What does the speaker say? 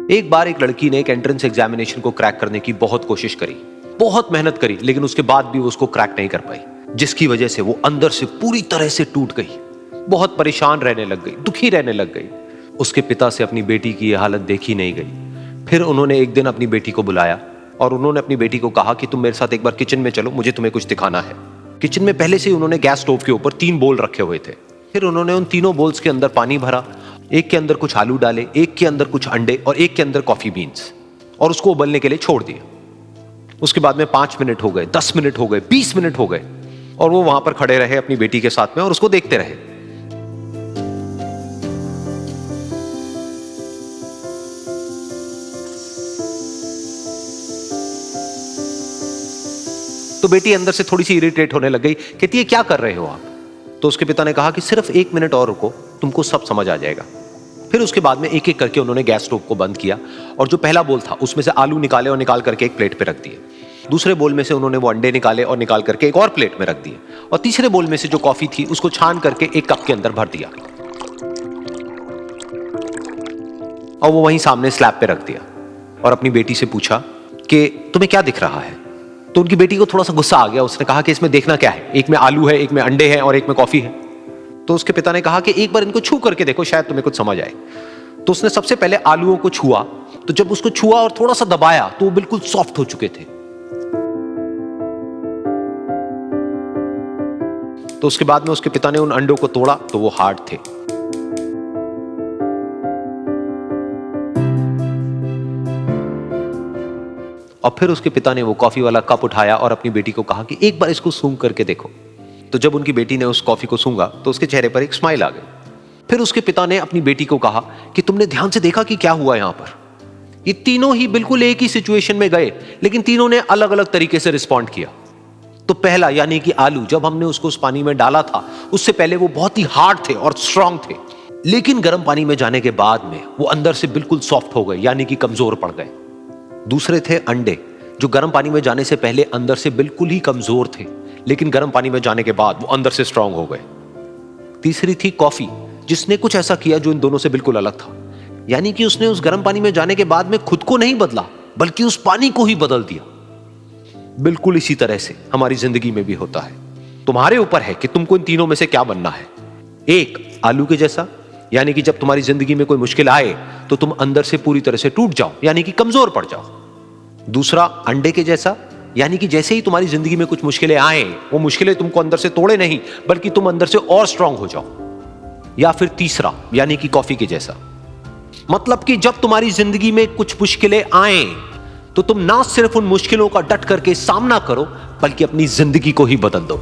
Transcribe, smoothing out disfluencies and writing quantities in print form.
एक बार एक लड़की ने एक एंट्रेंस एग्जामिनेशन को क्रैक करने की बहुत कोशिश करी, बहुत मेहनत करी, लेकिन उसके बाद भी वो उसको क्रैक नहीं कर पाई, जिसकी वजह से वो अंदर से पूरी तरह से टूट गई, बहुत परेशान रहने लग गई, दुखी रहने लग गई। उसके पिता से अपनी बेटी की यह हालत देखी नहीं गई। फिर उन्होंने एक दिन अपनी बेटी को बुलाया और उन्होंने अपनी बेटी को कहा कि तुम मेरे साथ एक बार किचन में चलो, मुझे तुम्हें कुछ दिखाना है। किचन में पहले से ही उन्होंने गैस स्टोव के ऊपर 3 बोल रखे हुए थे। फिर उन्होंने उन तीनों बोल्स के अंदर पानी भरा, एक के अंदर कुछ आलू डाले, एक के अंदर कुछ अंडे और एक के अंदर कॉफी बीन्स, और उसको उबलने के लिए छोड़ दिया। उसके बाद में 5 मिनट हो गए, 10 मिनट हो गए, 20 मिनट हो गए, और वो वहां पर खड़े रहे अपनी बेटी के साथ में और उसको देखते रहे। तो बेटी अंदर से थोड़ी सी इरिटेट होने लग गई, कहती है क्या कर रहे हो आप? तो उसके पिता ने कहा कि सिर्फ 1 मिनट और रुको, तुमको सब समझ आ जाएगा। फिर उसके बाद में एक एक करके उन्होंने गैस स्टोव को बंद किया और जो पहला बोल था उसमें से आलू निकाले और निकाल करके एक प्लेट पे रख दिए। दूसरे बोल में से उन्होंने वो अंडे निकाले और निकाल करके एक और प्लेट में रख दिए, और तीसरे बोल में से जो कॉफी थी उसको छान करके एक कप के अंदर भर दिया और वो वहीं सामने स्लैब पे रख दिया और अपनी बेटी से पूछा कि तुम्हें क्या दिख रहा है? तो उनकी बेटी को थोड़ा सा गुस्सा आ गया। उसने कहा कि इसमें देखना क्या है, एक में आलू है, एक में अंडे हैं और एक में कॉफी है। तो उसके पिता ने कहा कि एक बार इनको छू करके देखो, शायद तुम्हें कुछ समझ आए। तो उसने सबसे पहले आलूओं को छुआ, तो जब उसको छुआ और थोड़ा सा दबाया तो वो बिल्कुल सॉफ्ट हो चुके थे। तो उसके बाद में उसके पिता ने उन अंडों को तोड़ा तो वो हार्ड थे। और फिर उसके पिता ने वो कॉफी वाला कप उठाया और अपनी बेटी को कहा कि एक बार इसको सूंघ करके देखो। तो जब उनकी बेटी ने उस कॉफी को सूंघा तो उसके चेहरे पर एक स्माइल आ गई। फिर उसके पिता ने अपनी बेटी को कहा कि तुमने ध्यान से देखा कि क्या हुआ यहां पर? ये तीनों ही बिल्कुल एक ही सिचुएशन में गए, लेकिन तीनों ने अलग अलग तरीके से रिस्पॉन्ड किया। तो पहला यानी कि आलू, जब हमने उसको उस पानी में डाला था उससे पहले वो बहुत ही हार्ड थे और स्ट्रांग थे, लेकिन गर्म पानी में जाने के बाद में वो अंदर से बिल्कुल सॉफ्ट हो गए, यानी कि कमजोर पड़ गए। दूसरे थे अंडे, जो गर्म पानी में जाने से पहले अंदर से बिल्कुल ही कमजोर थे, लेकिन गर्म पानी में जाने के बाद वो अंदर से स्ट्रांग हो गए। तीसरी थी कॉफी, जिसने कुछ ऐसा किया जो इन दोनों से बिल्कुल अलग था, यानी कि उसने उस गर्म पानी में जाने के बाद में खुद को नहीं बदला, बल्कि उस पानी को ही बदल दिया। बिल्कुल इसी तरह से हमारी जिंदगी में भी होता है। तुम्हारे ऊपर है कि तुमको इन तीनों में से क्या बनना है। एक, आलू के जैसा, यानी कि जब तुम्हारी जिंदगी में कोई मुश्किल आए तो तुम अंदर से पूरी तरह से टूट जाओ, यानी कि कमजोर पड़ जाओ। दूसरा, अंडे के जैसा, यानी कि जैसे ही तुम्हारी जिंदगी में कुछ मुश्किलें आए, वो मुश्किलें तुमको अंदर से तोड़े नहीं, बल्कि तुम अंदर से और स्ट्रांग हो जाओ। या फिर तीसरा, यानी कि कॉफी के जैसा, मतलब कि जब तुम्हारी जिंदगी में कुछ मुश्किलें आए तो तुम ना सिर्फ उन मुश्किलों का डट करके सामना करो, बल्कि अपनी जिंदगी को ही बदल दो।